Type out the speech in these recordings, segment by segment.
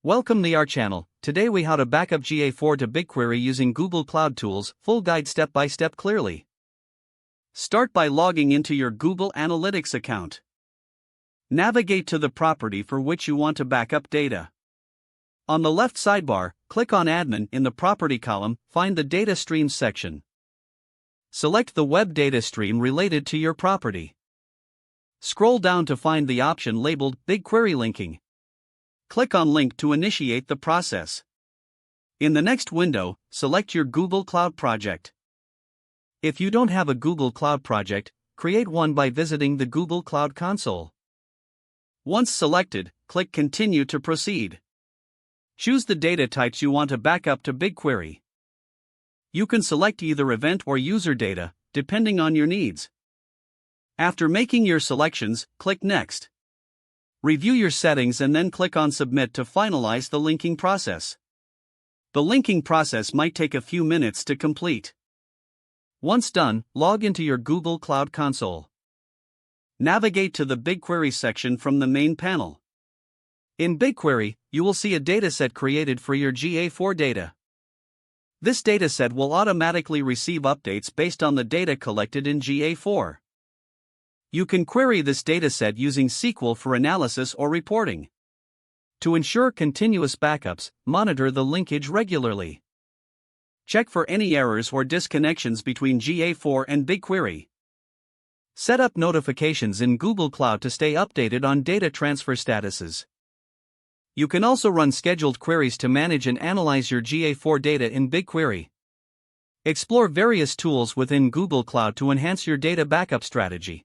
Welcome to our channel. Today we how to backup GA4 to BigQuery using Google Cloud Tools, full guide step by step clearly. Start by logging into your Google Analytics account. Navigate to the property for which you want to backup data. On the left sidebar, click on Admin in the Property column, find the Data Streams section. Select the web data stream related to your property. Scroll down to find the option labeled BigQuery Linking. Click on Link to initiate the process. In the next window, select your Google Cloud project. If you don't have a Google Cloud project, create one by visiting the Google Cloud Console. Once selected, click Continue to proceed. Choose the data types you want to backup to BigQuery. You can select either event or user data, depending on your needs. After making your selections, click Next. Review your settings and then click on Submit to finalize the linking process. The linking process might take a few minutes to complete. Once done, log into your Google Cloud Console. Navigate to the BigQuery section from the main panel. In BigQuery, you will see a dataset created for your GA4 data. This dataset will automatically receive updates based on the data collected in GA4. You can query this dataset using SQL for analysis or reporting. To ensure continuous backups, monitor the linkage regularly. Check for any errors or disconnections between GA4 and BigQuery. Set up notifications in Google Cloud to stay updated on data transfer statuses. You can also run scheduled queries to manage and analyze your GA4 data in BigQuery. Explore various tools within Google Cloud to enhance your data backup strategy.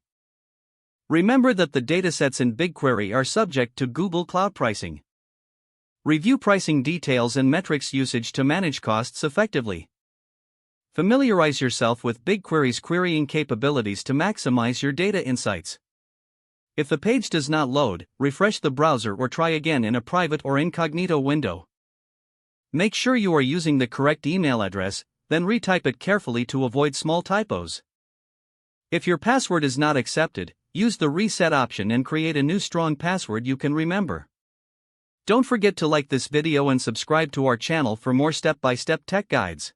Remember that the datasets in BigQuery are subject to Google Cloud pricing. Review pricing details and metrics usage to manage costs effectively. Familiarize yourself with BigQuery's querying capabilities to maximize your data insights. If the page does not load, refresh the browser or try again in a private or incognito window. Make sure you are using the correct email address, then retype it carefully to avoid small typos. If your password is not accepted, use the reset option and create a new strong password you can remember. Don't forget to like this video and subscribe to our channel for more step-by-step tech guides.